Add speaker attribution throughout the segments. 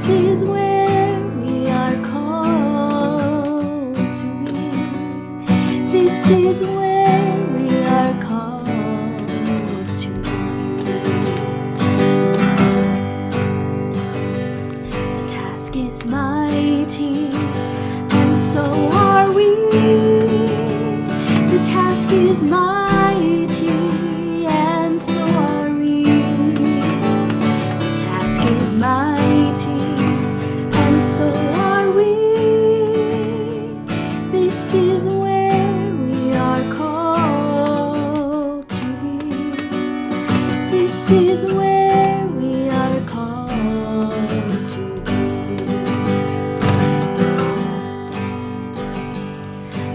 Speaker 1: This is where we are called to be. This is where we are called to be. The task is mighty, and so are we. The task is mighty, and so are we. The task is mighty, and so are we. This is where we are called to be. This is where we are called to be.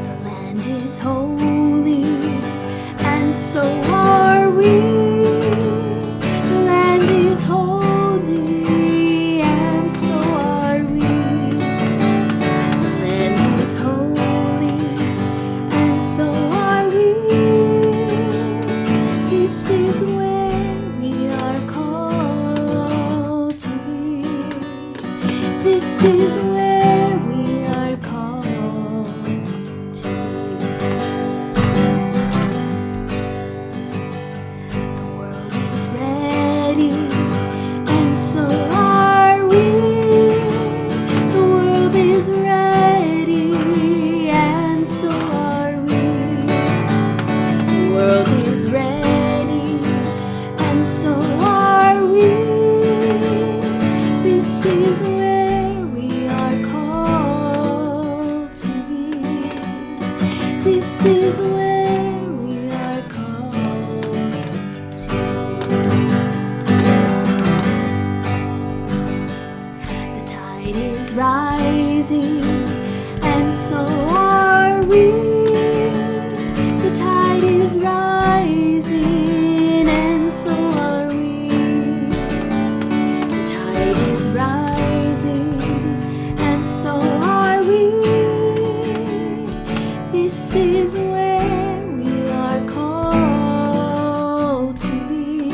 Speaker 1: The land is holy, and so are we. The land is holy, and so are we. The land is holy, and so are we. This is where we are called to be. This is where we are called to be. The world is ready, and so are we. The world is ready, and so are we. The world is ready, and so are we. This is where we are called to be. This is where we are called to be. The tide is rising, and so are we. The tide is rising, and so are we. The tide is rising, and so are we. This is where we are called to be.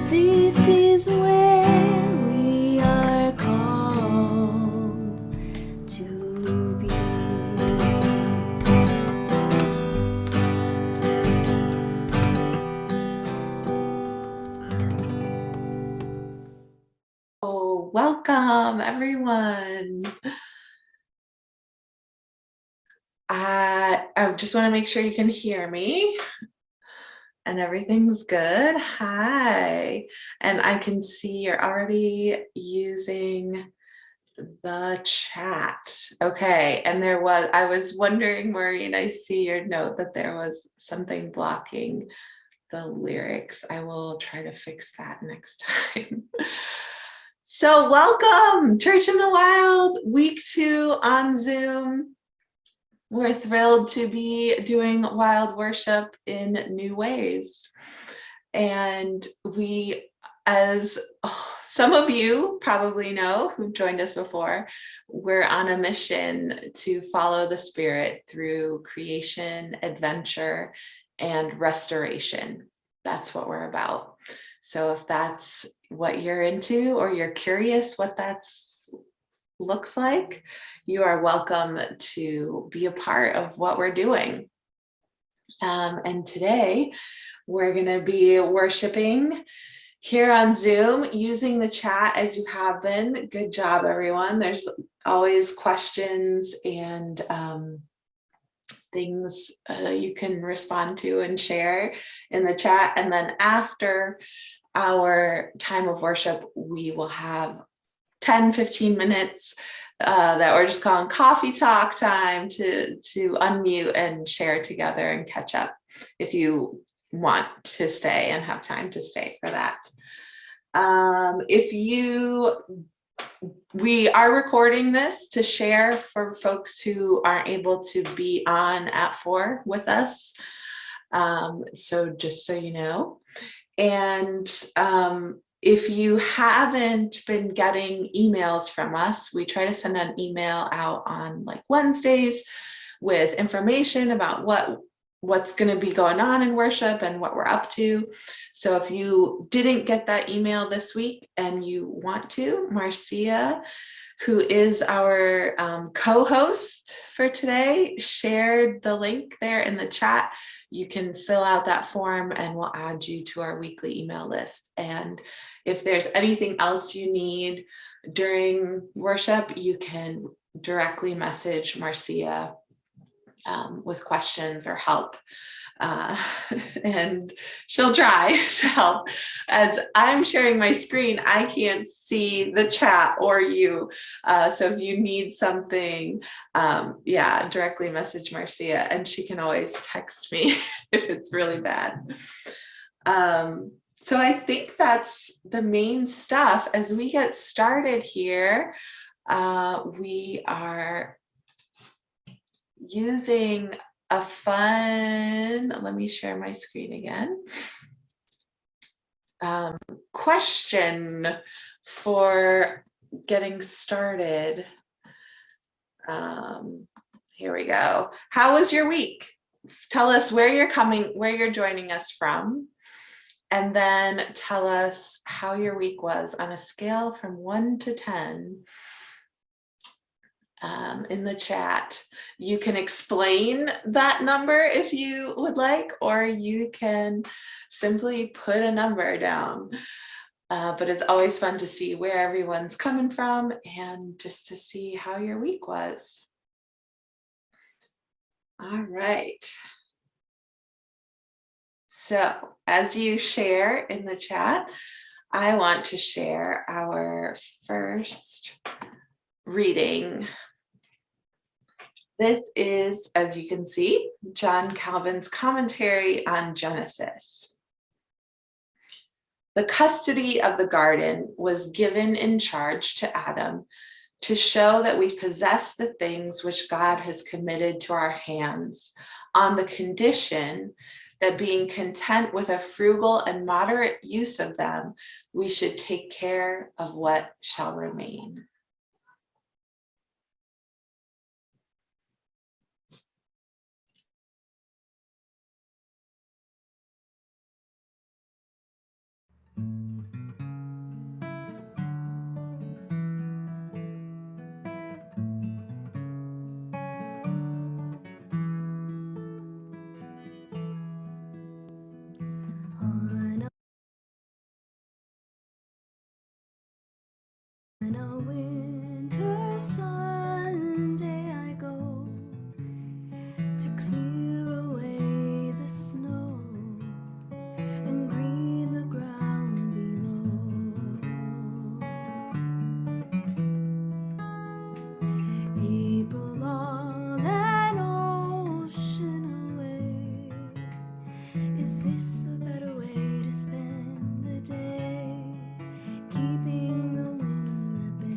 Speaker 1: This is where we are called to be.
Speaker 2: Oh, welcome everyone. I just want to make sure you can hear me and everything's good. Hi. And I can see you're already using the chat. Okay. And I was wondering, Maureen, I see your note that there was something blocking the lyrics. I will try to fix that next time. So welcome, Church in the Wild, week 2 on Zoom. We're thrilled to be doing wild worship in new ways. And we, as some of you probably know who've joined us before, we're on a mission to follow the Spirit through creation, adventure, and restoration. That's what we're about. So if that's what you're into, or you're curious what that's looks like, you are welcome to be a part of what we're doing. And today we're going to be worshiping here on Zoom using the chat as you have been. Good job, everyone. There's always questions and things you can respond to and share in the chat. And then after our time of worship, we will have 10-15 minutes that we're just calling coffee talk time to unmute and share together and catch up if you want to stay and have time to stay for that. We are recording this to share for folks who aren't able to be on at 4 with us. So just so you know. And if you haven't been getting emails from us, we try to send an email out on like Wednesdays with information about what what's going to be going on in worship and what we're up to. So if you didn't get that email this week and you want to, Marcia, who is our co-host for today, shared the link there in the chat. You can fill out that form and we'll add you to our weekly email list. And if there's anything else you need during worship, you can directly message Marcia with questions or help. And she'll try to help. As I'm sharing my screen, I can't see the chat or you. So if you need something, directly message Marcia, and she can always text me if it's really bad. So I think that's the main stuff. As we get started here, we are using a fun, let me share my screen again, question for getting started. Here we go. How was your week? Tell us where you're joining us from, and then tell us how your week was on a scale from 1 to 10. In the chat. You can explain that number if you would like, or you can simply put a number down. But it's always fun to see where everyone's coming from and just to see how your week was. All right. So as you share in the chat, I want to share our first reading. This is, as you can see, John Calvin's commentary on Genesis. The custody of the garden was given in charge to Adam to show that we possess the things which God has committed to our hands, on the condition that, being content with a frugal and moderate use of them, we should take care of what shall remain.
Speaker 1: On a winter Sunday I go to clear away the snow and green the ground below. April all an ocean away. Is this the better way to spend the day? Keeping the winter at bay.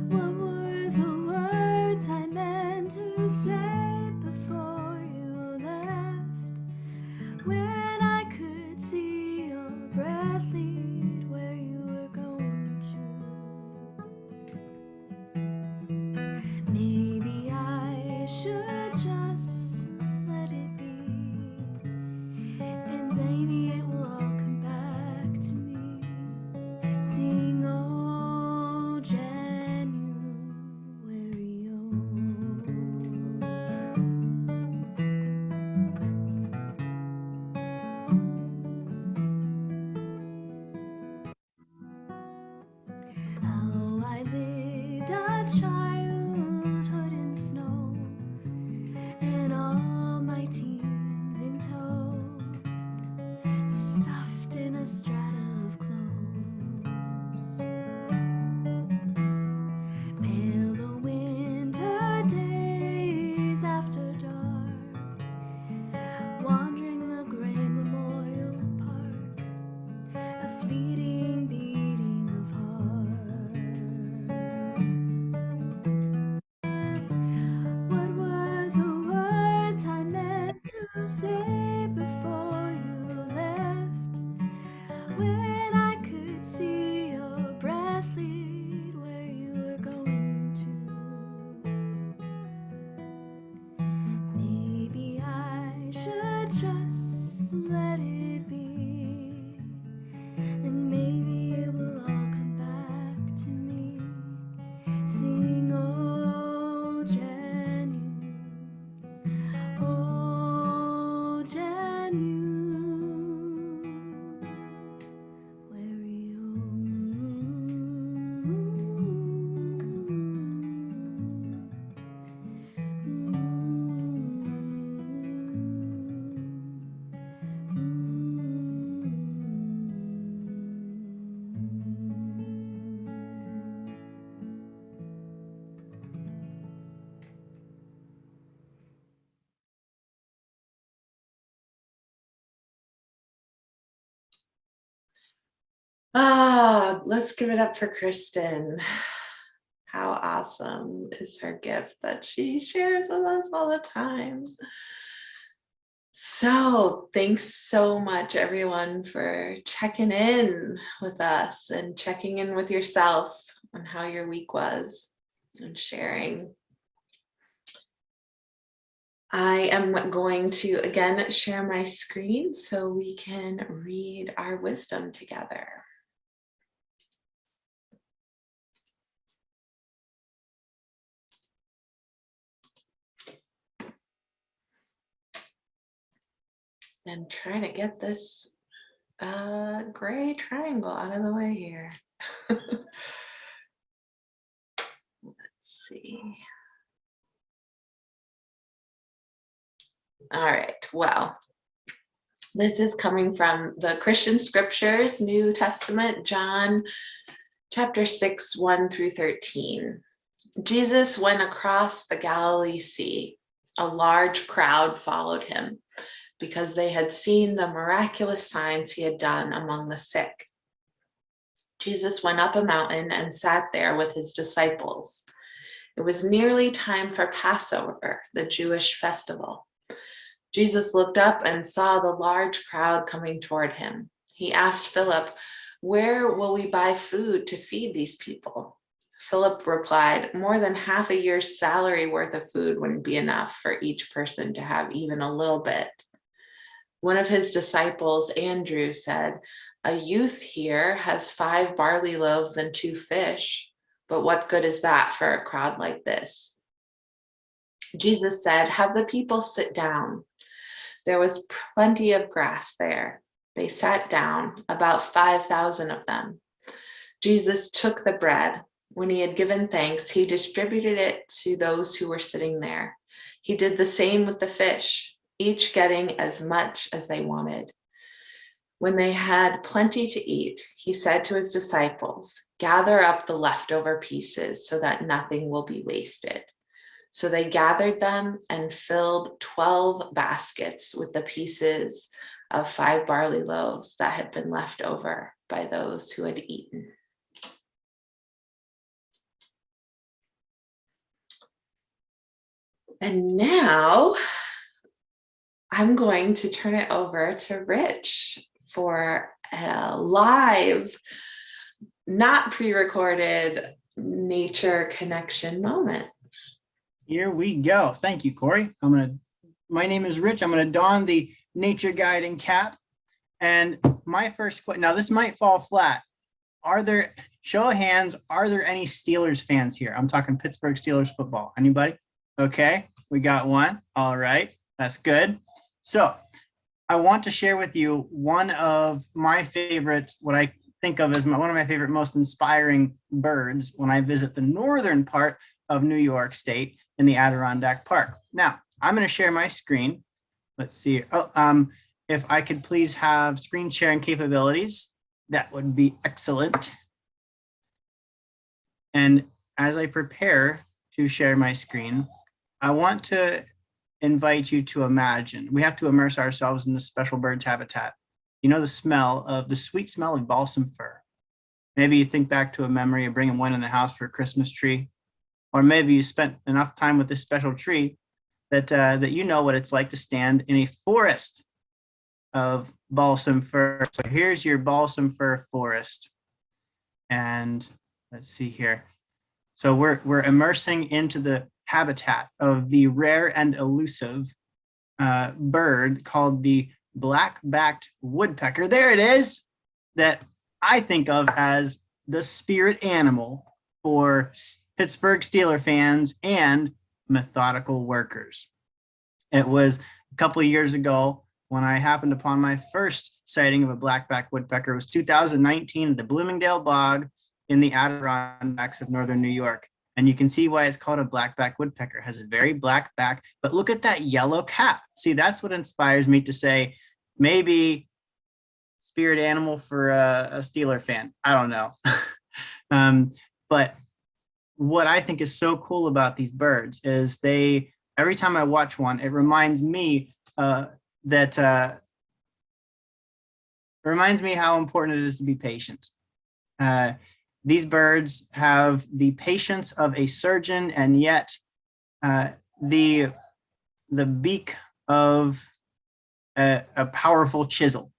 Speaker 1: What were the words I meant to say before you left? When I could see your breath lead where you were going to. Maybe I should just let it be. And maybe it will all come back to me. Sing old January, how I lived a childhood in snow and all my teens in tow, stuffed in a strata of clothes. Pale the winter days after dark, wandering the gray memorial park, a fleeting beating of heart. What were the words I meant to say before you left? let it be, and maybe it will all come back to me. Sing, oh Jenny, oh Jenny, where are you?
Speaker 2: Let's give it up for Kristen. How awesome is her gift that she shares with us all the time. So thanks so much, everyone, for checking in with us and checking in with yourself on how your week was and sharing. I am going to, again, share my screen so we can read our wisdom together. And try to get this gray triangle out of the way here. Let's see. All right, well, this is coming from the Christian Scriptures, New Testament, John chapter 6, 1 through 13. Jesus went across the Galilee Sea. A large crowd followed him because they had seen the miraculous signs he had done among the sick. Jesus went up a mountain and sat there with his disciples. It was nearly time for Passover, the Jewish festival. Jesus looked up and saw the large crowd coming toward him. He asked Philip, "Where will we buy food to feed these people?" Philip replied, "More than half a year's salary worth of food wouldn't be enough for each person to have even a little bit." One of his disciples, Andrew, said, "A youth here has 5 barley loaves and 2 fish, but what good is that for a crowd like this?" Jesus said, "Have the people sit down." There was plenty of grass there. They sat down, about 5,000 of them. Jesus took the bread. When he had given thanks, he distributed it to those who were sitting there. He did the same with the fish, each getting as much as they wanted. When they had plenty to eat, he said to his disciples, "Gather up the leftover pieces so that nothing will be wasted." So they gathered them and filled 12 baskets with the pieces of 5 barley loaves that had been left over by those who had eaten. And now I'm going to turn it over to Rich for a live, not pre-recorded nature connection moment.
Speaker 3: Here we go. Thank you, Corey. My name is Rich. I'm going to don the nature guiding cap. And my first question, now this might fall flat. Show of hands, are there any Steelers fans here? I'm talking Pittsburgh Steelers football. Anybody? Okay, we got one. All right, that's good. So I want to share with you one of my favorites, what I think of as one of my favorite, most inspiring birds when I visit the northern part of New York State in the Adirondack Park. Now, I'm going to share my screen. Let's see. If I could please have screen sharing capabilities, that would be excellent. And as I prepare to share my screen, I want to invite you to imagine. We have to immerse ourselves in this special bird's habitat. You know, the sweet smell of balsam fir. Maybe you think back to a memory of bringing one in the house for a Christmas tree. Or maybe you spent enough time with this special tree that you know what it's like to stand in a forest of balsam fir. So here's your balsam fir forest. And let's see here. So we're immersing into the habitat of the rare and elusive bird called the black-backed woodpecker. There it is, that I think of as the spirit animal for Pittsburgh Steelers fans and methodical workers. It was a couple of years ago when I happened upon my first sighting of a black-backed woodpecker. It was 2019 at the Bloomingdale Bog in the Adirondacks of northern New York. And you can see why it's called a black-backed woodpecker. It has a very black back, but look at that yellow cap. See, that's what inspires me to say, maybe spirit animal for a Steeler fan. I don't know. But what I think is so cool about these birds is every time I watch one, it reminds me how important it is to be patient. These birds have the patience of a surgeon, and yet the beak of a powerful chisel.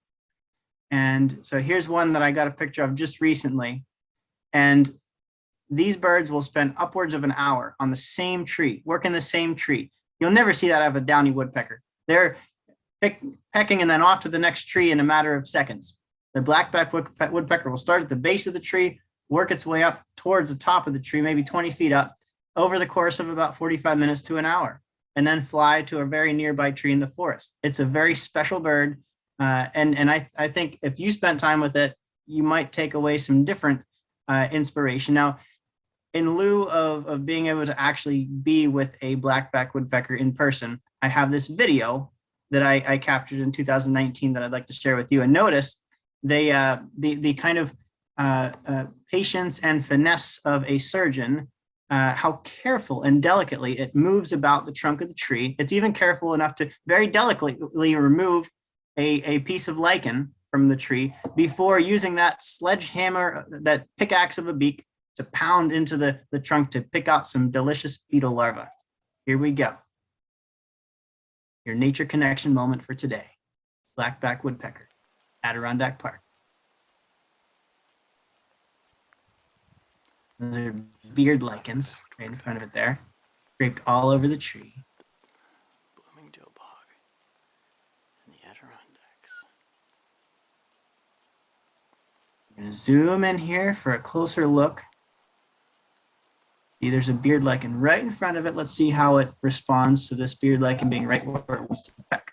Speaker 3: And so here's one that I got a picture of just recently. And these birds will spend upwards of an hour on the same tree, working the same tree. You'll never see that out of a downy woodpecker. They're pecking and then off to the next tree in a matter of seconds. The black-backed woodpecker will start at the base of the tree, work its way up towards the top of the tree, maybe 20 feet up, over the course of about 45 minutes to an hour, and then fly to a very nearby tree in the forest. It's a very special bird. And I think if you spent time with it, you might take away some different inspiration. Now, in lieu of being able to actually be with a black-backed woodpecker in person, I have this video that I captured in 2019 that I'd like to share with you. And notice the kind of patience and finesse of a surgeon, how careful and delicately it moves about the trunk of the tree. It's even careful enough to very delicately remove a piece of lichen from the tree before using that sledgehammer, that pickaxe of a beak, to pound into the trunk to pick out some delicious beetle larvae. Here we go. Your nature connection moment for today. Black-backed woodpecker, Adirondack Park. Those are beard lichens right in front of it there, draped all over the tree.
Speaker 4: Bloomingdale Bog in the Adirondacks.
Speaker 3: I'm going to zoom in here for a closer look. See, there's a beard lichen right in front of it. Let's see how it responds to this beard lichen being right where it wants to peck.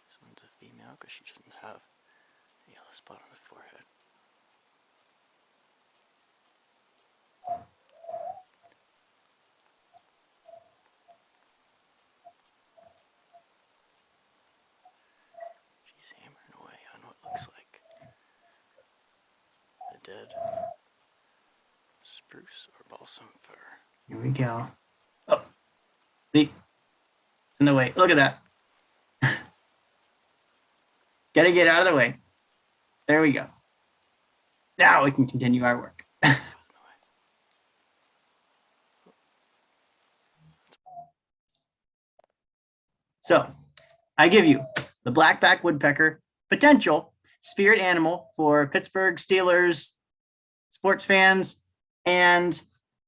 Speaker 4: This one's a female because she doesn't have a yellow spot on the forehead. She's hammering away on what looks like a dead spruce or balsam fir.
Speaker 3: Here we go. Oh, see, it's in the way. Look at that. Gotta get out of the way. There we go. Now we can continue our work. So I give you the black-backed woodpecker, potential spirit animal for Pittsburgh Steelers sports fans and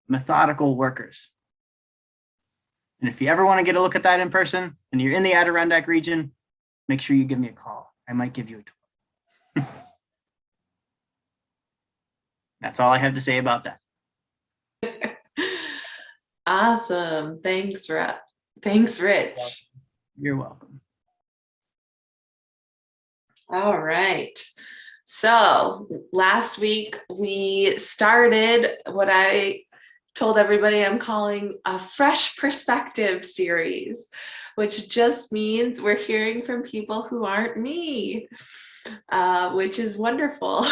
Speaker 3: methodical workers. And if you ever want to get a look at that in person and you're in the Adirondack region, make sure you give me a call. I might give you a tour. That's all I have to say about that.
Speaker 2: Awesome. Thanks, Rich.
Speaker 3: You're welcome.
Speaker 2: All right. So last week we started what I told everybody I'm calling a fresh perspective series, which just means we're hearing from people who aren't me, which is wonderful.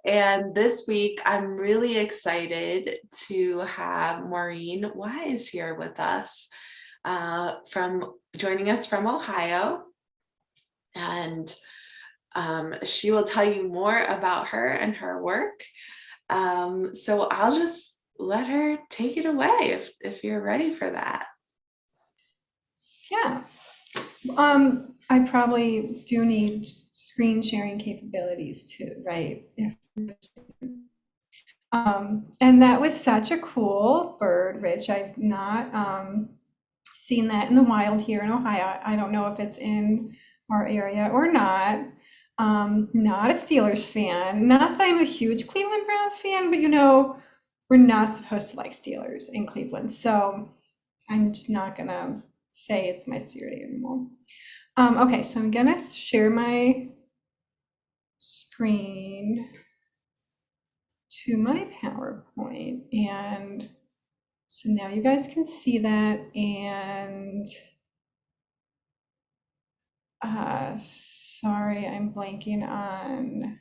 Speaker 2: And this week, I'm really excited to have Maureen Wise here with us, joining us from Ohio. And she will tell you more about her and her work. So I'll just let her take it away if you're ready for that.
Speaker 5: Yeah. I probably do need screen sharing capabilities too, right? And that was such a cool bird, Rich. I've not seen that in the wild here in Ohio. I don't know if it's in our area or not. Not a Steelers fan. Not that I'm a huge Cleveland Browns fan, but we're not supposed to like Steelers in Cleveland. So I'm just not gonna say it's my spirit animal. Okay, so I'm gonna share my screen to my PowerPoint, and so now you guys can see that. And sorry, I'm blanking on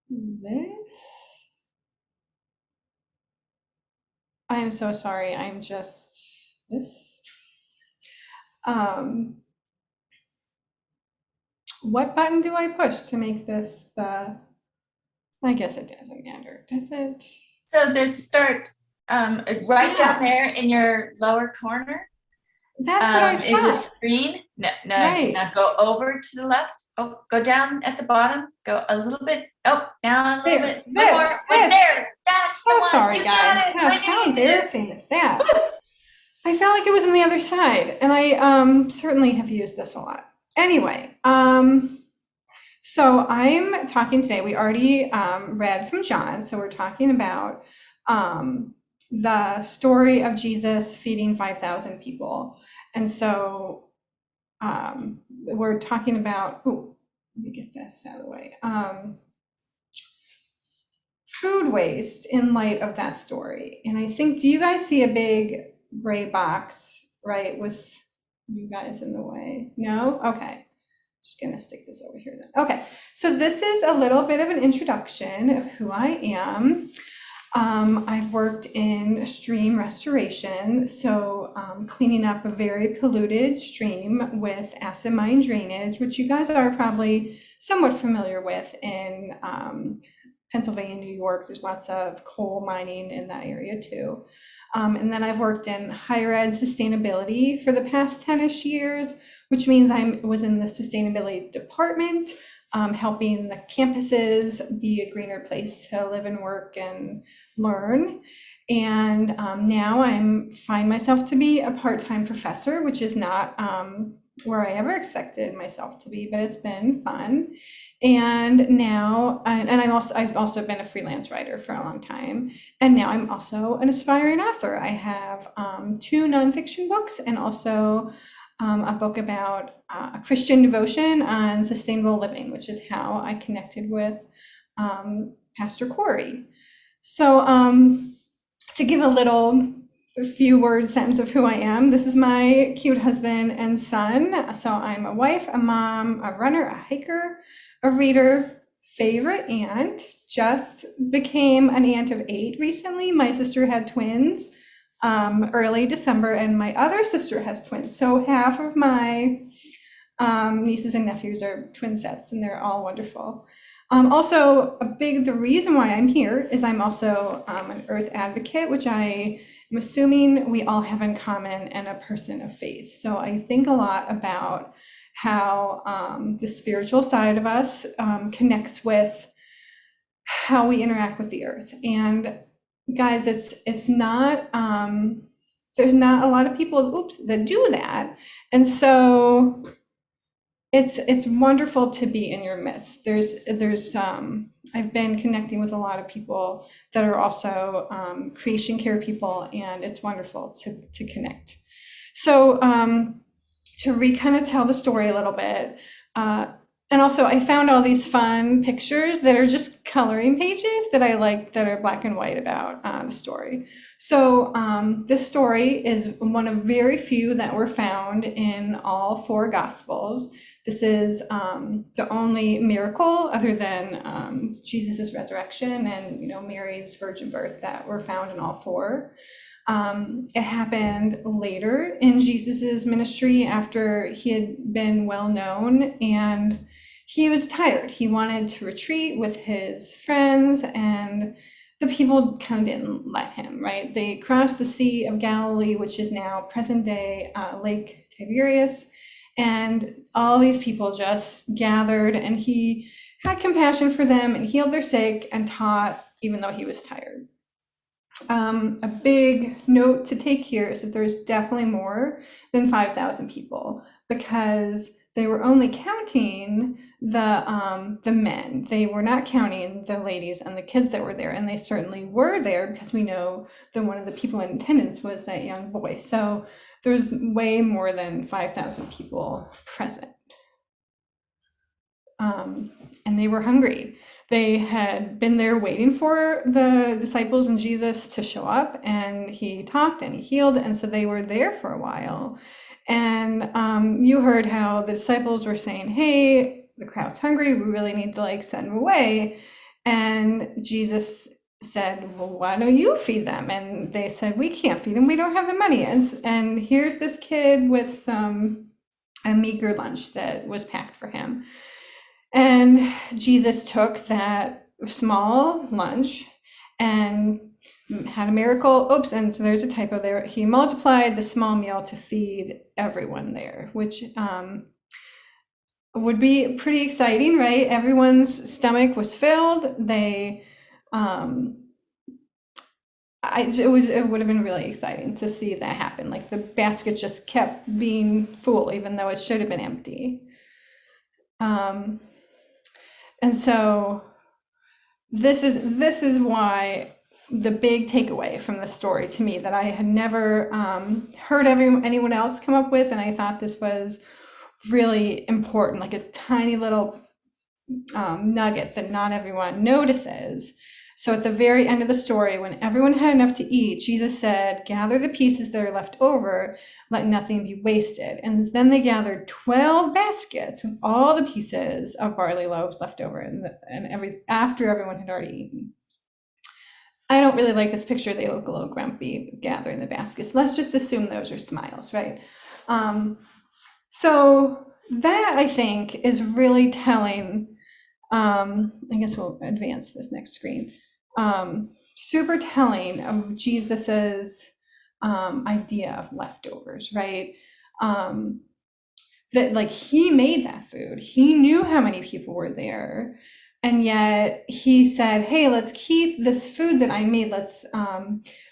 Speaker 5: this. I'm so sorry. I'm just this. What button do I push to make this the? I guess it doesn't matter, does it?
Speaker 1: So there's start right down there in your lower corner.
Speaker 5: That's what I
Speaker 1: is a
Speaker 5: thought.
Speaker 1: screen. No,
Speaker 5: Right.
Speaker 1: just now go over to the left. Oh, go down at the bottom. Go a little bit. Oh, now a little
Speaker 5: There,
Speaker 1: bit. One more. Right there. That's the
Speaker 5: Oh,
Speaker 1: one.
Speaker 5: sorry,
Speaker 1: You
Speaker 5: guys.
Speaker 1: got it.
Speaker 5: Gosh, how embarrassing is that? I felt like it was on the other side, and I certainly have used this a lot. Anyway, so I'm talking today. We already read from John, so we're talking about the story of Jesus feeding 5,000 people, and so we're talking about. Ooh, let me get this out of the way. Food waste in light of that story. And I think, do you guys see a big gray box, right, with you guys in the way? No? Okay. Just gonna stick this over here then. Okay, so this is a little bit of an introduction of who I am. I've worked in stream restoration, so cleaning up a very polluted stream with acid mine drainage, which you guys are probably somewhat familiar with in Pennsylvania, New York. There's lots of coal mining in that area too. And then I've worked in higher ed sustainability for the past 10-ish years, which means I was in the sustainability department, helping the campuses be a greener place to live and work and learn. And now I find myself to be a part-time professor, which is not where I ever expected myself to be, but it's been fun. And now, and I've also been a freelance writer for a long time. And now I'm also an aspiring author. I have 2 nonfiction books and also a book about Christian devotion on sustainable living, which is how I connected with Pastor Corey. So to give a few word sentence of who I am, this is my cute husband and son. So I'm a wife, a mom, a runner, a hiker, a reader, favorite aunt, just became an aunt of 8 recently. My sister had twins early December, and my other sister has twins. So half of my nieces and nephews are twin sets, and they're all wonderful. Also, the reason why I'm here is I'm also an earth advocate, which I am assuming we all have in common, and a person of faith. So I think a lot about how the spiritual side of us connects with how we interact with the earth. And guys, it's not, there's not a lot of people, that do that. And so it's wonderful to be in your midst. I've been connecting with a lot of people that are also creation care people, and it's wonderful to connect. So to kind of tell the story a little bit, and also I found all these fun pictures that are just coloring pages that I like, that are black and white about the story. So this story is one of very few that were found in all 4 Gospels. This is the only miracle other than Jesus's resurrection and Mary's virgin birth that were found in all 4. It happened later in Jesus's ministry after he had been well known, and he was tired. He wanted to retreat with his friends, and the people kind of didn't let him, right? They crossed the Sea of Galilee, which is now present day Lake Tiberias, and all these people just gathered, and he had compassion for them and healed their sick and taught even though he was tired. A big note to take here is that there's definitely more than 5,000 people, because they were only counting the men. They were not counting the ladies and the kids that were there, and they certainly were there because we know that one of the people in attendance was that young boy. So there's way more than 5,000 people present. And they were hungry. They had been there waiting for the disciples and Jesus to show up, and he talked and he healed, and so they were there for a while. And you heard how the disciples were saying, hey, the crowd's hungry, we really need to like send them away. And Jesus said, well, why don't you feed them? And they said, we can't feed them, we don't have the money. And here's this kid with a meager lunch that was packed for him. And Jesus took that small lunch and had a miracle. Oops, and so there's a typo there. He multiplied the small meal to feed everyone there, which would be pretty exciting, right? Everyone's stomach was filled. They, it would have been really exciting to see that happen. Like the basket just kept being full, even though it should have been empty. And so this is why the big takeaway from the story to me that I had never heard anyone else come up with, and I thought this was really important, like a tiny little nugget that not everyone notices. So at the very end of the story, when everyone had enough to eat, Jesus said, gather the pieces that are left over, let nothing be wasted. And then they gathered 12 baskets with all the pieces of barley loaves left over, after everyone had already eaten. I don't really like this picture. They look a little grumpy gathering the baskets. Let's just assume those are smiles, right? So that, I think, is really telling. I guess we'll advance this next screen. Super telling of Jesus's idea of leftovers, right? That like he made that food. He knew how many people were there. And yet he said, hey, let's keep this food that I made. Let's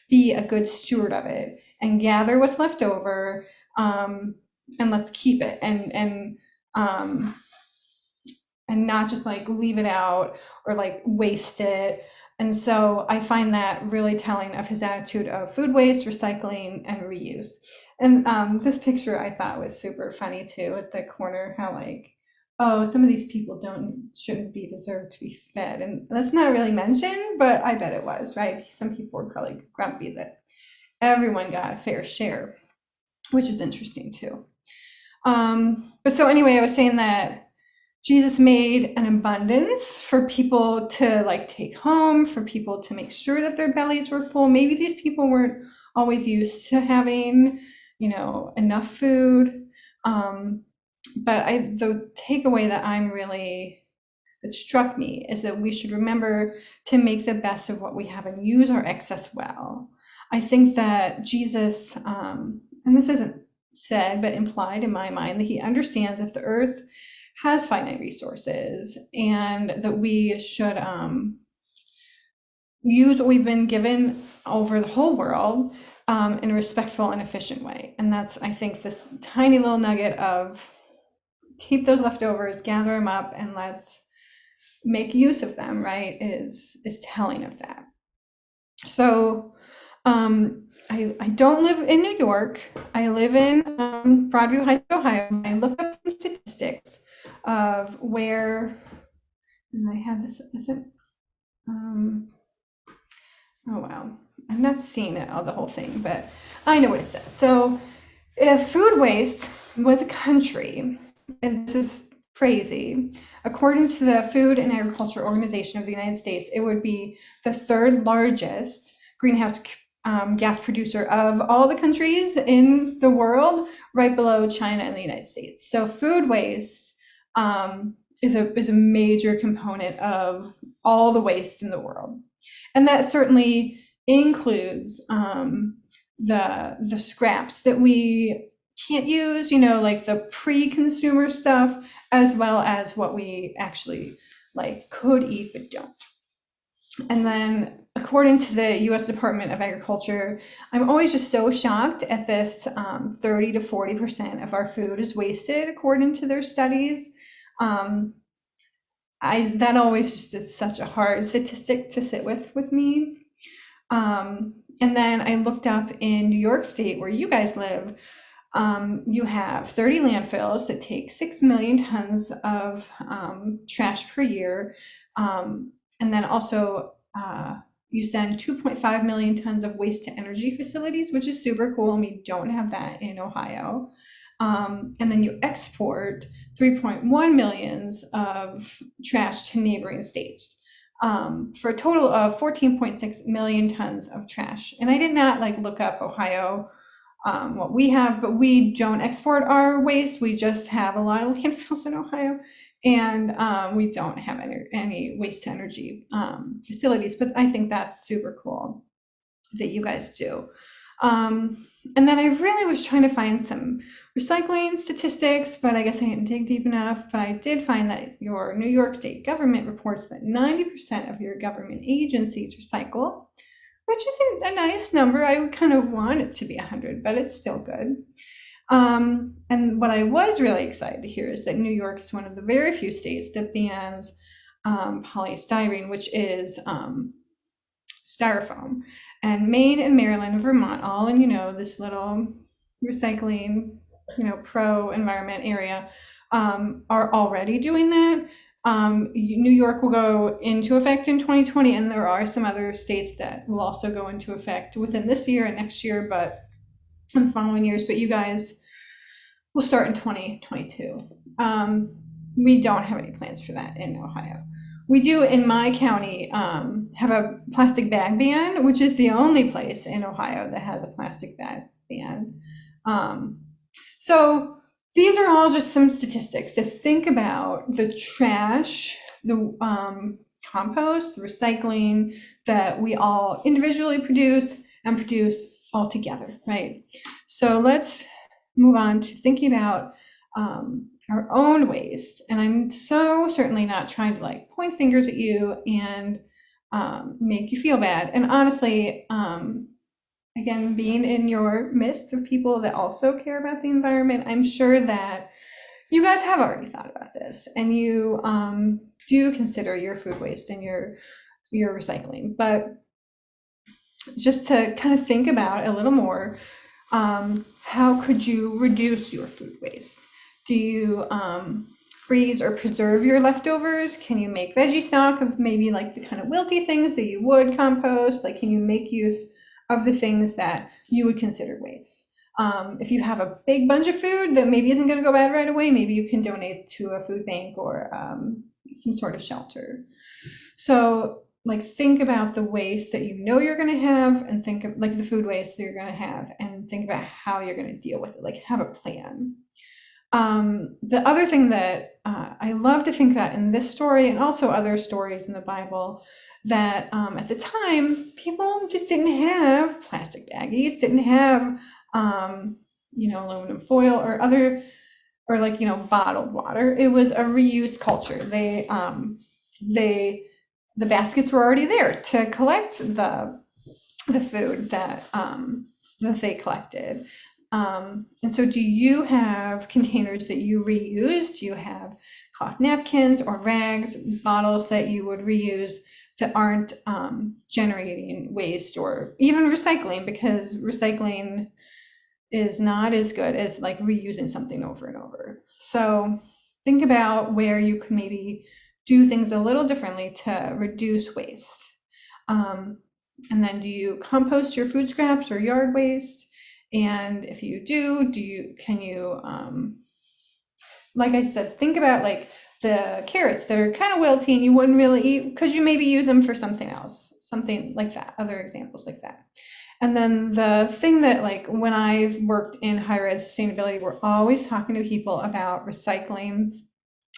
Speaker 5: be a good steward of it and gather what's left over, and let's keep it and not just like leave it out or like waste it. And so I find that really telling of his attitude of food waste, recycling, and reuse. And this picture I thought was super funny too, at the corner, how like, oh, some of these people shouldn't be deserved to be fed. And that's not really mentioned, but I bet it was, right? Some people were probably grumpy that everyone got a fair share, which is interesting too. But so anyway, I was saying that Jesus made an abundance for people to like take home, for people to make sure that their bellies were full. Maybe these people weren't always used to having, enough food. But the takeaway that struck me is that we should remember to make the best of what we have and use our excess well. I think that Jesus, and this isn't said, but implied in my mind, that he understands that the earth has finite resources and that we should use what we've been given over the whole world in a respectful and efficient way. And that's, I think, this tiny little nugget of keep those leftovers, gather them up, and let's make use of them, right, is telling of that. So I don't live in New York. I live in Broadview Heights, Ohio. I looked up some statistics of where, and I had this, is it, oh wow, I've not seen it, the whole thing, but I know what it says. So if food waste was a country, and this is crazy, according to the Food and Agriculture Organization of the United States, it would be the third largest greenhouse gas producer of all the countries in the world, right below China and the United States. So food waste is a major component of all the waste in the world. And that certainly includes the scraps that we can't use, like the pre-consumer stuff, as well as what we actually like could eat but don't. And then according to the US Department of Agriculture, I'm always just so shocked at this 30 to 40% of our food is wasted according to their studies. That always just is such a hard statistic to sit with me. And then I looked up in New York State, where you guys live, you have 30 landfills that take 6 million tons of trash per year. And then also you send 2.5 million tons of waste to energy facilities, which is super cool. And we don't have that in Ohio. And then you export 3.1 millions of trash to neighboring states. For a total of 14.6 million tons of trash. And I did not look up Ohio, what we have, but we don't export our waste. We just have a lot of landfills in Ohio, and we don't have any waste to energy facilities. But I think that's super cool that you guys do. And then I really was trying to find some recycling statistics, but I guess I didn't dig deep enough. But I did find that your New York State government reports that 90% of your government agencies recycle, which isn't a nice number. I would kind of want it to be 100, but it's still good. And what I was really excited to hear is that New York is one of the very few states that bans polystyrene, which is styrofoam. And Maine and Maryland and Vermont, all in, this little recycling, pro-environment area, are already doing that. New York will go into effect in 2020, and there are some other states that will also go into effect within this year and next year, but in the following years. But you guys will start in 2022. We don't have any plans for that in Ohio. We do in my county have a plastic bag ban, which is the only place in Ohio that has a plastic bag ban. So these are all just some statistics to think about: the trash, the compost, the recycling that we all individually produce and produce all together, right? So let's move on to thinking about our own waste. And I'm so certainly not trying to point fingers at you and make you feel bad. And honestly, again, being in your midst of people that also care about the environment, I'm sure that you guys have already thought about this, and you do consider your food waste and your recycling. But just to kind of think about it a little more, how could you reduce your food waste? Do you freeze or preserve your leftovers? Can you make veggie stock of maybe the kind of wilty things that you would compost? Can you make use of the things that you would consider waste? If you have a big bunch of food that maybe isn't going to go bad right away, maybe you can donate to a food bank or some sort of shelter. So think about the waste that you're going to have, and think of the food waste that you're going to have, and think about how you're going to deal with it. Have a plan. The other thing that I love to think about in this story, and also other stories in the Bible, that at the time people just didn't have plastic baggies, didn't have aluminum foil or other, or bottled water. It was a reuse culture. The baskets were already there to collect the food that they collected. And so do you have containers that you reuse? Do you have cloth napkins or rags, bottles that you would reuse that aren't generating waste or even recycling? Because recycling is not as good as reusing something over and over. So think about where you can maybe do things a little differently to reduce waste. And then, do you compost your food scraps or yard waste? And if you can you, like I said, think about the carrots that are kind of wilty and you wouldn't really eat. Could you maybe use them for something else? Something like that, other examples like that. And then the thing that when I've worked in higher ed sustainability, we're always talking to people about recycling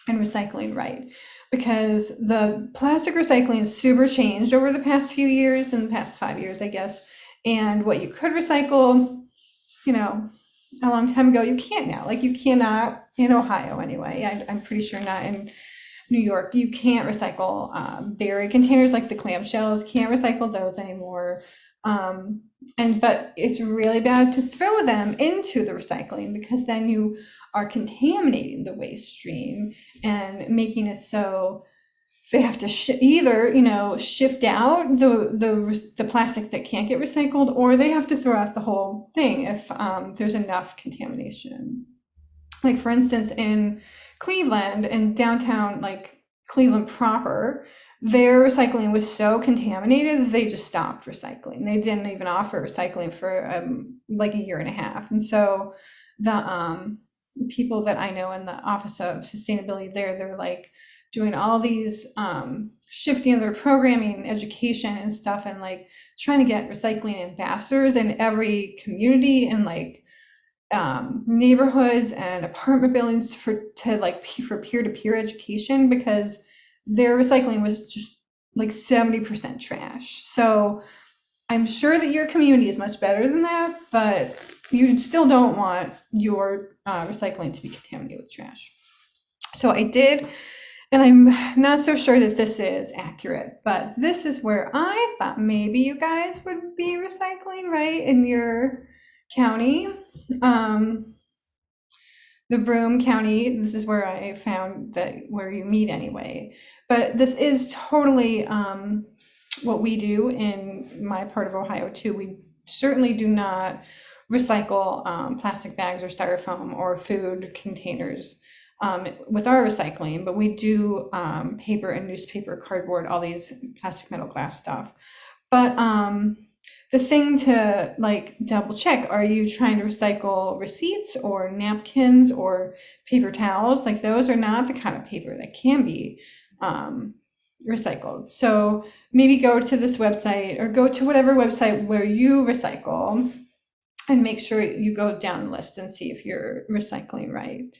Speaker 5: and recycling right. Because the plastic recycling is super changed over the past few years, in the past 5 years, I guess. And what you could recycle, a long time ago, you can't now. You cannot in Ohio anyway. I'm pretty sure not in New York, you can't recycle berry containers like the clamshells, can't recycle those anymore. But it's really bad to throw them into the recycling because then you are contaminating the waste stream and making it so they have to either, shift out the plastic that can't get recycled, or they have to throw out the whole thing if there's enough contamination. Like for instance, in Cleveland, in downtown, like Cleveland proper, their recycling was so contaminated that they just stopped recycling. They didn't even offer recycling for like a year and a half. And so the people that I know in the Office of Sustainability there, they're like doing all these shifting of their programming, education and stuff, and like trying to get recycling ambassadors in every community and like neighborhoods and apartment buildings for peer-to-peer education, because their recycling was just like 70% trash. So I'm sure that your community is much better than that, but you still don't want your recycling to be contaminated with trash. So I did, and I'm not so sure that this is accurate, but this is where I thought maybe you guys would be recycling, right, in your county. The Broome County, this is where I found that where you meet anyway. But this is totally what we do in my part of Ohio too. We certainly do not recycle plastic bags or styrofoam or food containers with our recycling, but we do paper and newspaper, cardboard, all these plastic, metal, glass stuff. But the thing to like double check, are you trying to recycle receipts or napkins or paper towels? Like those are not the kind of paper that can be recycled. So maybe go to this website or go to whatever website where you recycle and make sure you go down the list and see if you're recycling right.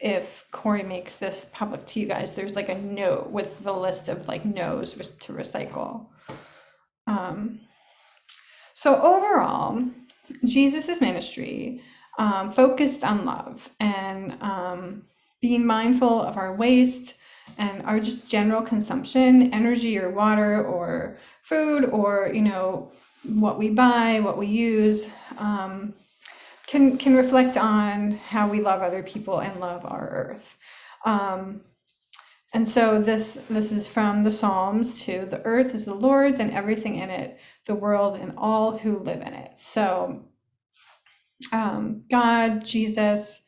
Speaker 5: If Corey makes this public to you guys, there's like a note with the list of like no's to recycle. So overall, Jesus's ministry focused on love and being mindful of our waste and our just general consumption, energy or water or food, or what we buy, what we use. Can reflect on how we love other people and love our earth. And so this is from the Psalms too. The earth is the Lord's and everything in it, the world and all who live in it. So God, Jesus,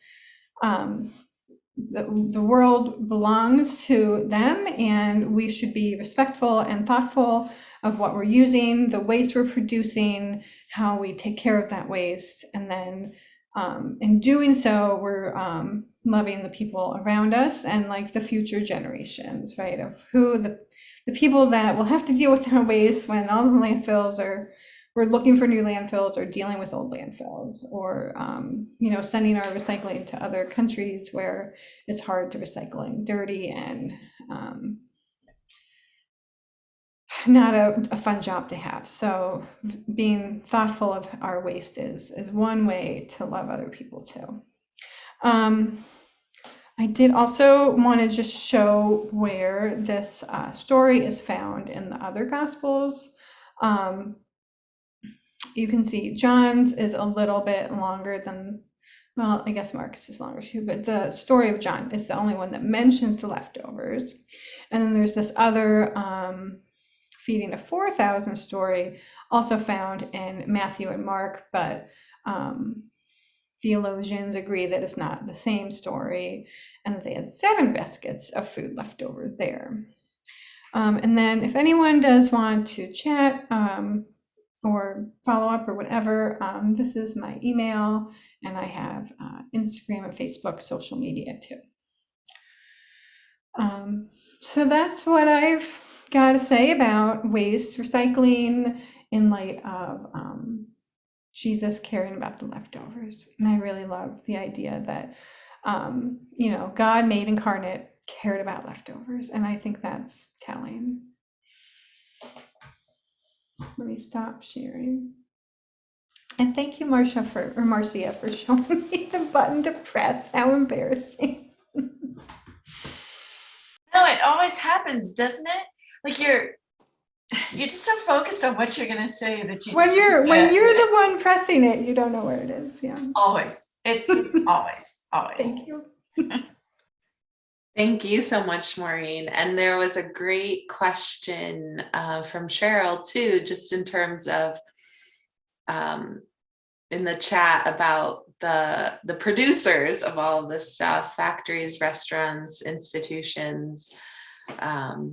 Speaker 5: the world belongs to them, and we should be respectful and thoughtful of what we're using, the waste we're producing, how we take care of that waste. And then in doing so, we're loving the people around us and like the future generations, right? Of who the people that will have to deal with our waste when all the landfills we're looking for new landfills or dealing with old landfills, or sending our recycling to other countries where it's hard to recycling, dirty, and not a fun job to have. So being thoughtful of our waste is one way to love other people too. I did also want to just show where this story is found in the other Gospels. You can see John's is a little bit longer than, well, I guess Mark's is longer too, but the story of John is the only one that mentions the leftovers. And then there's this other feeding of 4,000 story, also found in Matthew and Mark, but theologians agree that it's not the same story, and that they had 7 baskets of food left over there. And then if anyone does want to chat or follow up or whatever, this is my email, and I have Instagram and Facebook social media too. So that's what I've got to say about waste recycling in light of Jesus caring about the leftovers. And I really love the idea that God made incarnate cared about leftovers, and I think that's telling. Let me stop sharing. And thank you, Marcia Marcia, for showing me the button to press. How embarrassing.
Speaker 1: No, it always happens, doesn't it? Like you're just so focused on what you're gonna say that you
Speaker 5: When
Speaker 1: just
Speaker 5: you're
Speaker 1: forget.
Speaker 5: the one pressing it, you don't know where it is. Yeah.
Speaker 1: Always. It's always.
Speaker 5: Thank you.
Speaker 2: Thank you so much, Maureen. And there was a great question from Cheryl too, just in terms of in the chat about the producers of all of this stuff, factories, restaurants, institutions. I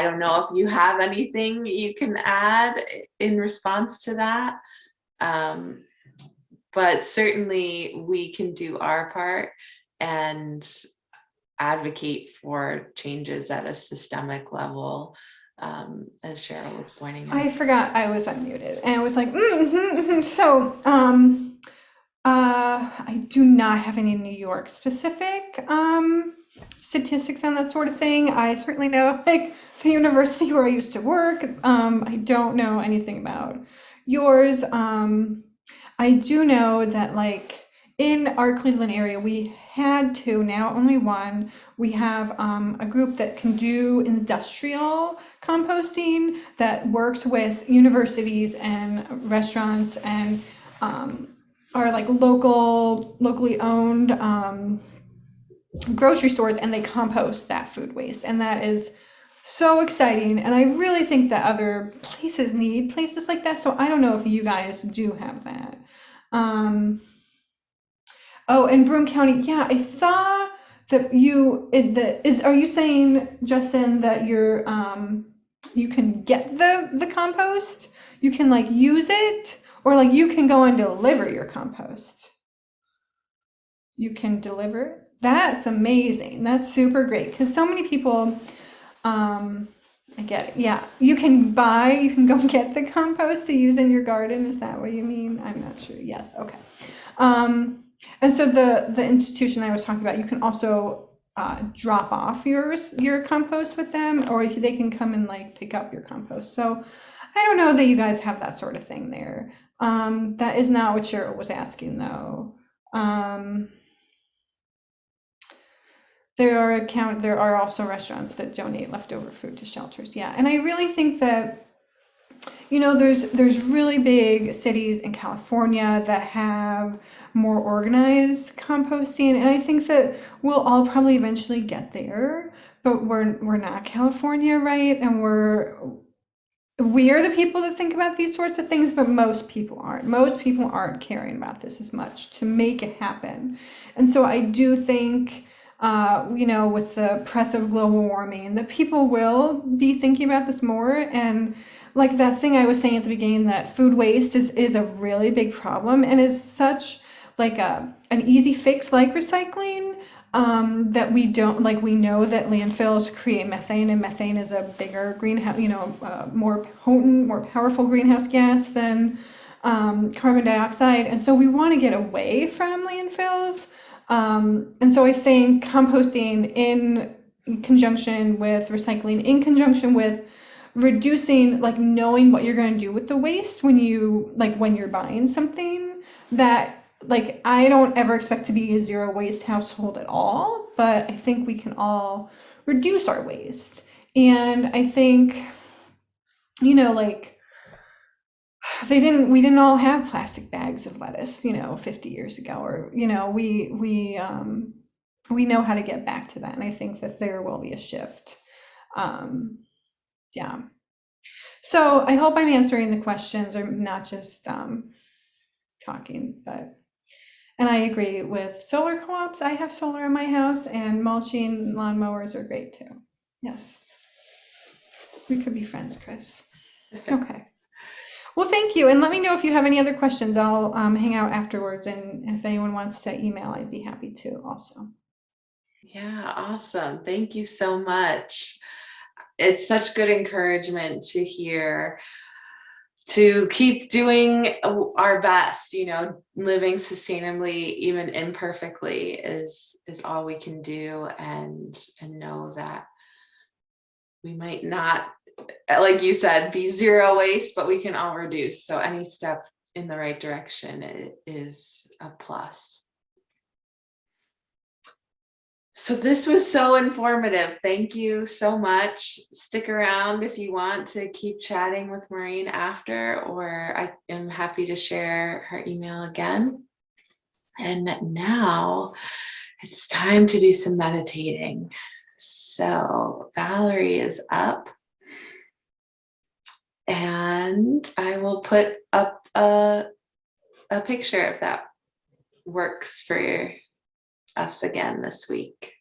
Speaker 2: don't know if you have anything you can add in response to that. But certainly we can do our part and advocate for changes at a systemic level, as Cheryl was pointing out.
Speaker 5: I forgot I was unmuted, and I was like, so I do not have any New York specific statistics on that sort of thing. I certainly know like the university where I used to work. I don't know anything about yours. I do know that like in our Cleveland area, we had two, now only one. We have a group that can do industrial composting that works with universities and restaurants and are like locally owned grocery stores, and they compost that food waste. And that is so exciting. And I really think that other places need places like that. So I don't know if you guys do have that. Oh, in Broome County, yeah, I saw that are you saying, Justin, that you're you can get the compost? You can like use it, or like you can go and deliver your compost? You can deliver it? That's amazing. That's super great, because so many people I get it. Yeah, you can go get the compost to use in your garden. Is that what you mean? I'm not sure. Yes. Okay. And so the institution I was talking about, you can also drop off your compost with them, or they can come and like pick up your compost. So I don't know that you guys have that sort of thing there. That is not what Cheryl was asking though. There are also restaurants that donate leftover food to shelters. Yeah, and I really think that, you know, there's really big cities in California that have more organized composting, and I think that we'll all probably eventually get there, but we're not California, right? And we are the people that think about these sorts of things, but most people aren't. Most people aren't caring about this as much to make it happen. And so I do think, you know, with the press of global warming, that people will be thinking about this more. And like that thing I was saying at the beginning, that food waste is a really big problem and is such like an easy fix like recycling, that we know that landfills create methane, and methane is a bigger greenhouse, you know, more potent, more powerful greenhouse gas than carbon dioxide. And so we want to get away from landfills. And so I think composting in conjunction with recycling, in conjunction with reducing, like knowing what you're going to do with the waste when you're buying something, that like I don't ever expect to be a zero waste household at all, but I think we can all reduce our waste. And I think, you know, like we didn't all have plastic bags of lettuce, you know, 50 years ago, or, you know, we know how to get back to that. And I think that there will be a shift. Yeah. So I hope I'm answering the questions, or not just talking, and I agree with solar co-ops. I have solar in my house, and mulching lawnmowers are great too. Yes. We could be friends, Chris. Okay. Well, thank you. And let me know if you have any other questions. I'll hang out afterwards. And if anyone wants to email, I'd be happy to also. Yeah,
Speaker 2: awesome. Thank you so much. It's such good encouragement to hear, to keep doing our best, you know, living sustainably, even imperfectly, is all we can do, and know that we might not, like you said, be zero waste, but we can all reduce. So any step in the right direction, it is a plus. So this was so informative. Thank you so much. Stick around if you want to keep chatting with Maureen after, or I am happy to share her email again. And now it's time to do some meditating. So Valerie is up, and I will put up a picture if that works for us again this week.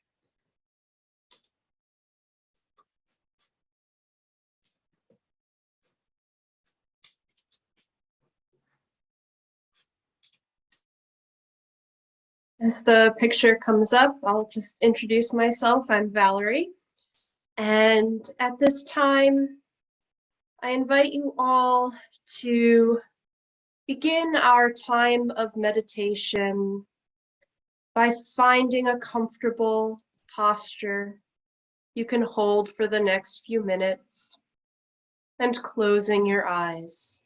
Speaker 6: As the picture comes up, I'll just introduce myself. I'm Valerie. And at this time, I invite you all to begin our time of meditation by finding a comfortable posture you can hold for the next few minutes and closing your eyes.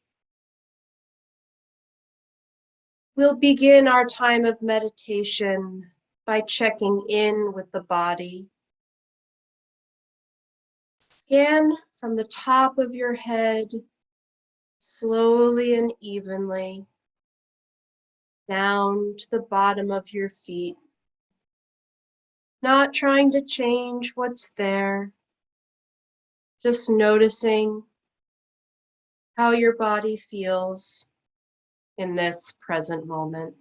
Speaker 6: We'll begin our time of meditation by checking in with the body. Scan from the top of your head, slowly and evenly, down to the bottom of your feet, not trying to change what's there, just noticing how your body feels in this present moment.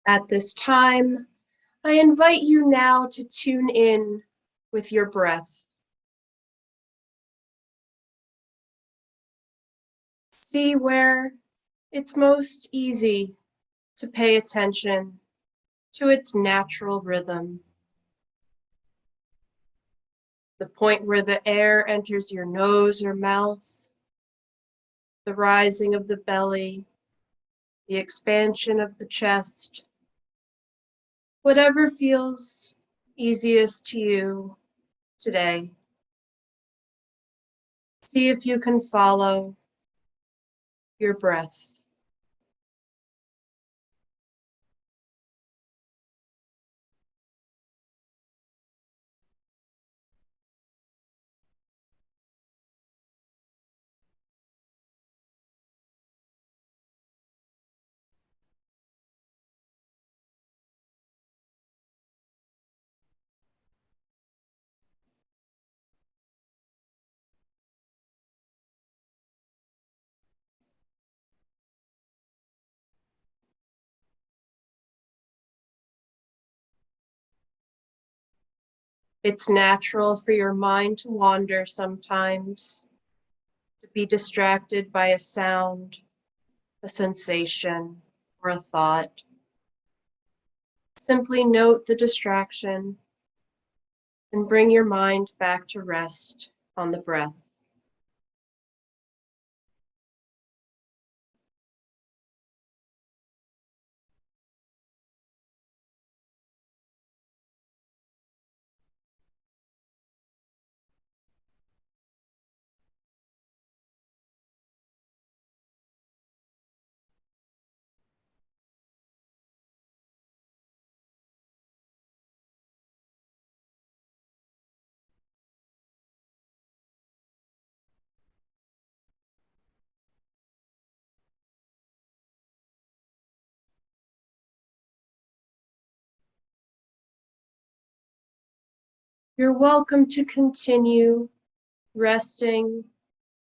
Speaker 6: At this time, I invite you now to tune in with your breath. See where it's most easy to pay attention to its natural rhythm. The point where the air enters your nose or mouth, the rising of the belly, the expansion of the chest, whatever feels easiest to you today. See if you can follow your breath. It's natural for your mind to wander sometimes, to be distracted by a sound, a sensation, or a thought. Simply note the distraction and bring your mind back to rest on the breath. You're welcome to continue resting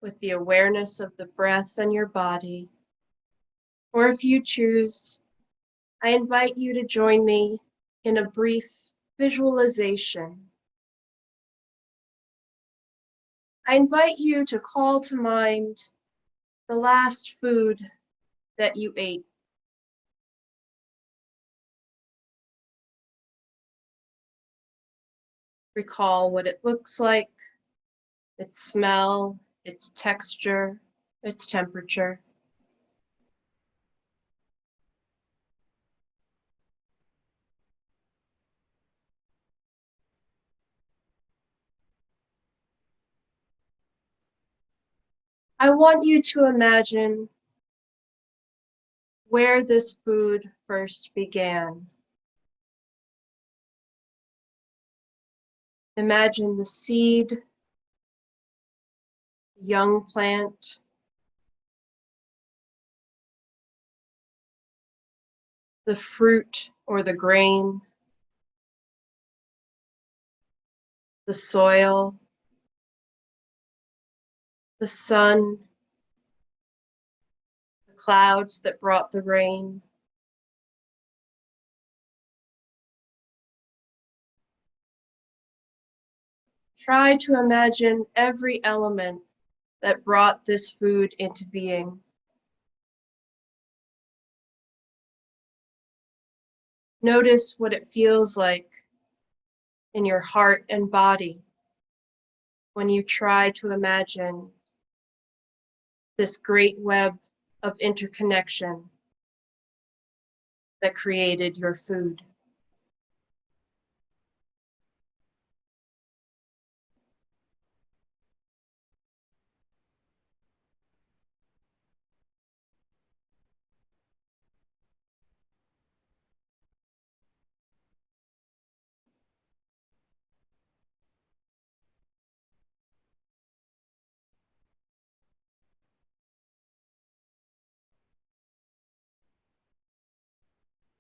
Speaker 6: with the awareness of the breath and your body. Or if you choose, I invite you to join me in a brief visualization. I invite you to call to mind the last food that you ate. Recall what it looks like, its smell, its texture, its temperature. I want you to imagine where this food first began. Imagine the seed, young plant, the fruit or the grain, the soil, the sun, the clouds that brought the rain. Try to imagine every element that brought this food into being. Notice what it feels like in your heart and body when you try to imagine this great web of interconnection that created your food.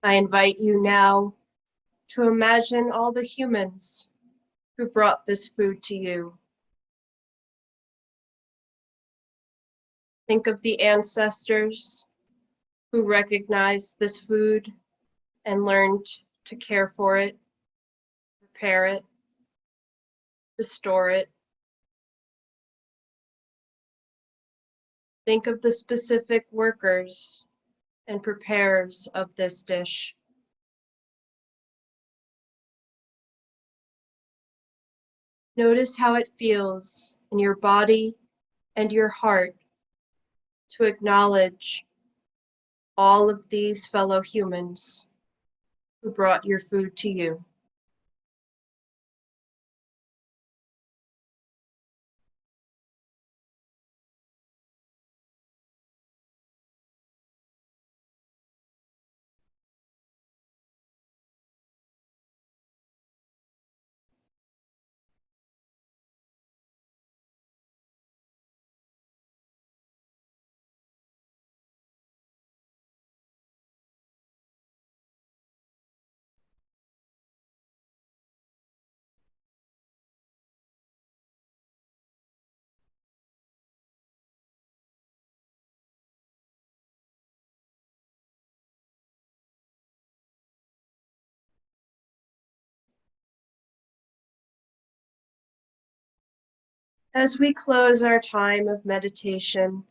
Speaker 6: I invite you now to imagine all the humans who brought this food to you. Think of the ancestors who recognized this food and learned to care for it, prepare it, restore it. Think of the specific workers and preparers of this dish. Notice how it feels in your body and your heart to acknowledge all of these fellow humans who brought your food to you. As we close our time of meditation,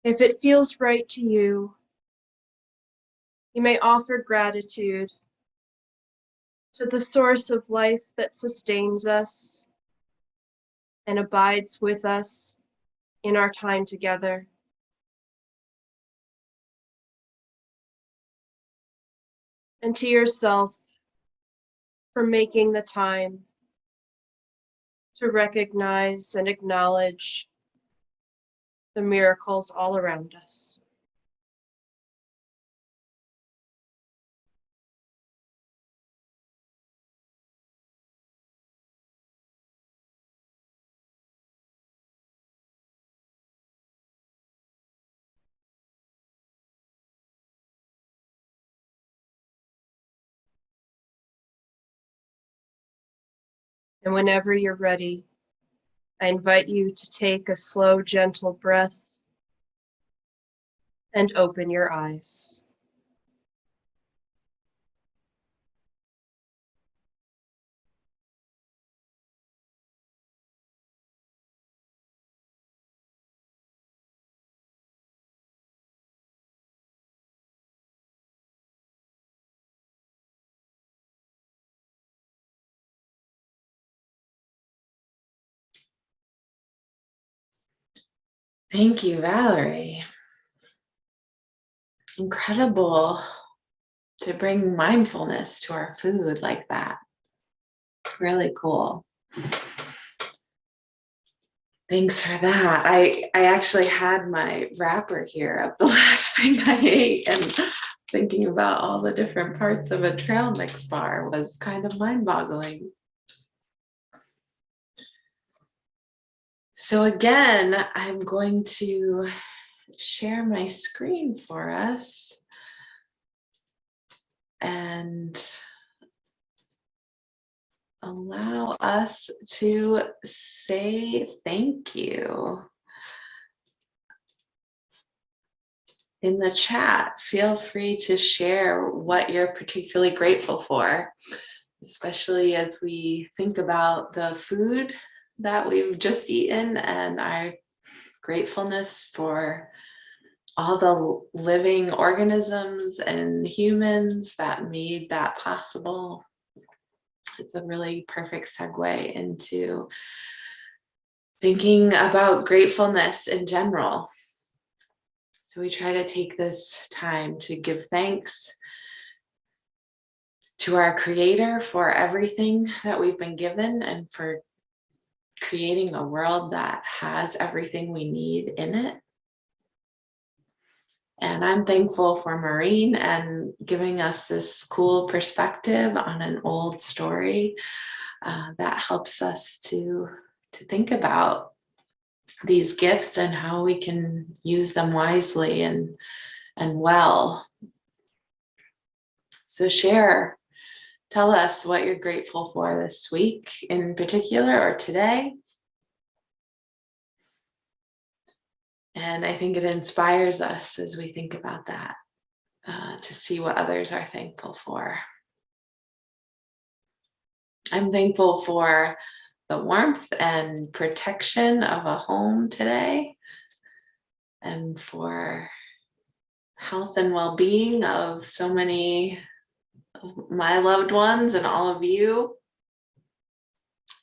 Speaker 6: if it feels right to you, you may offer gratitude to the source of life that sustains us and abides with us in our time together. And to yourself for making the time to recognize and acknowledge the miracles all around us. And whenever you're ready, I invite you to take a slow, gentle breath and open your eyes.
Speaker 2: Thank you, Valerie. Incredible to bring mindfulness to our food like that. Really cool. Thanks for that. I actually had my wrapper here of the last thing I ate, and thinking about all the different parts of a trail mix bar was kind of mind-boggling. So again, I'm going to share my screen for us and allow us to say thank you. In the chat, feel free to share what you're particularly grateful for, especially as we think about the food that we've just eaten and our gratefulness for all the living organisms and humans that made that possible. It's a really perfect segue into thinking about gratefulness in general. So we try to take this time to give thanks to our Creator for everything that we've been given and for creating a world that has everything we need in it. And I'm thankful for Maureen and giving us this cool perspective on an old story that helps us to think about these gifts and how we can use them wisely and well. So tell us what you're grateful for this week in particular, or today. And I think it inspires us as we think about that, to see what others are thankful for. I'm thankful for the warmth and protection of a home today, and for health and well-being of so many of my loved ones and all of you.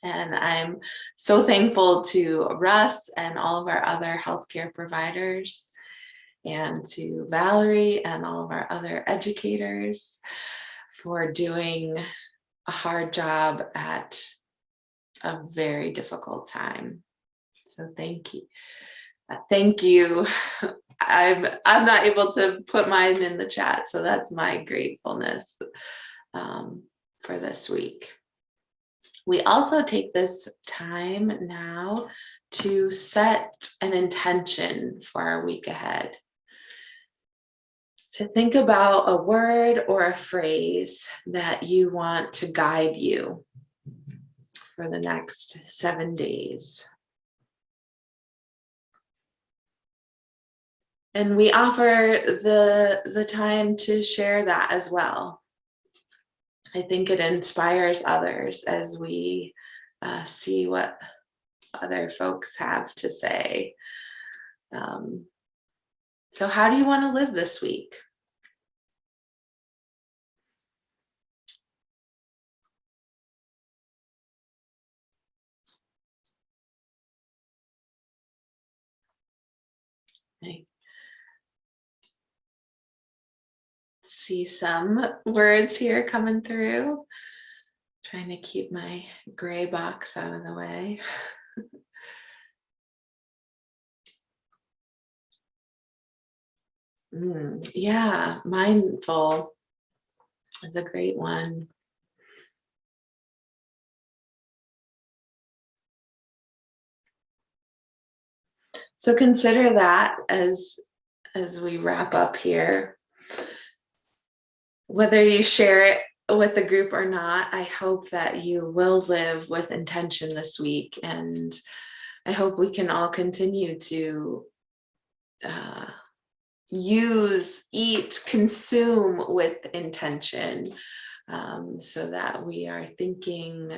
Speaker 2: And I'm so thankful to Russ and all of our other healthcare providers, and to Valerie and all of our other educators for doing a hard job at a very difficult time. So thank you. Thank you. I'm not able to put mine in the chat, so that's my gratefulness for this week. We also take this time now to set an intention for our week ahead. To think about a word or a phrase that you want to guide you for the next 7 days. And we offer the time to share that as well. I think it inspires others as we see what other folks have to say. So how do you want to live this week? I see some words here coming through. Trying to keep my gray box out of the way. Yeah, mindful is a great one. So consider that as we wrap up here. Whether you share it with the group or not, I hope that you will live with intention this week, and I hope we can all continue to use, eat, consume with intention, so that we are thinking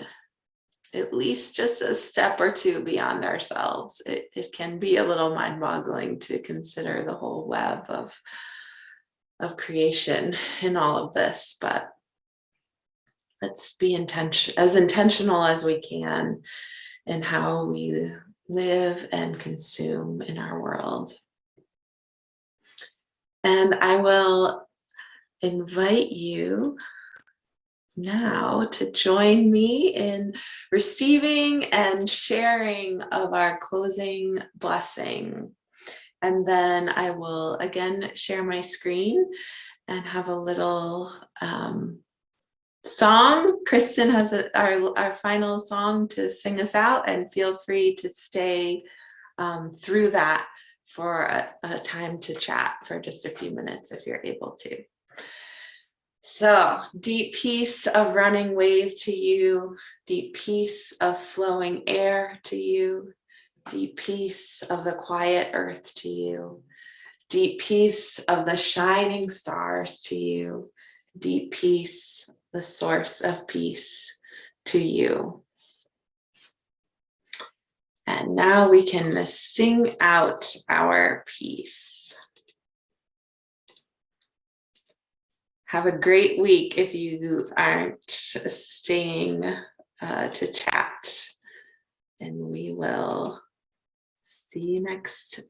Speaker 2: at least just a step or two beyond ourselves. It can be a little mind-boggling to consider the whole web of creation in all of this, but let's be as intentional as we can in how we live and consume in our world. And I will invite you now to join me in receiving and sharing of our closing blessing. And then I will again share my screen and have a little song. Kristen has our final song to sing us out, and feel free to stay through that for a time to chat for just a few minutes if you're able to. So, deep peace of running wave to you, deep peace of flowing air to you, deep peace of the quiet earth to you, deep peace of the shining stars to you, deep peace, the source of peace to you. And now we can sing out our piece. Have a great week if you aren't staying to chat. And we will see you next.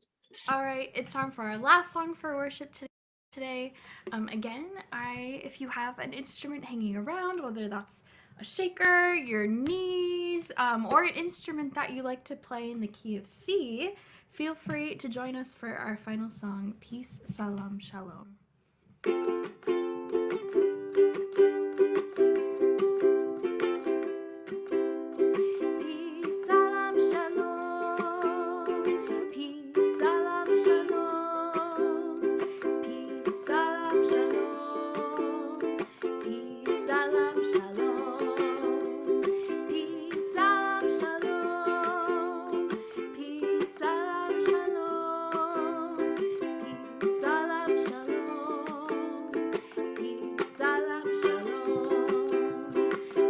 Speaker 1: All right, it's time for our last song for worship today. Again, if you have an instrument hanging around, whether that's a shaker, your knees, or an instrument that you like to play in the key of C, feel free to join us for our final song, Peace, Salam, Shalom. Peace, Salam, Shalom. Peace, Salam, Shalom. Peace, Salam, Shalom. Peace, Salam, Shalom. Peace, Salam, Shalom. Peace, Salam, Shalom. Peace, Salam, Shalom. Peace, Salam, Shalom.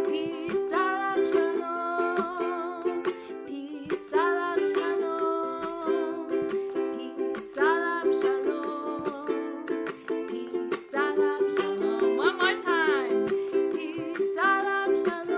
Speaker 1: Peace, Salam, Shalom. Peace, Salam, Shalom. Peace, Salam, Shalom. Peace, Salam, Shalom. One more time. Peace, Salam, Shalom.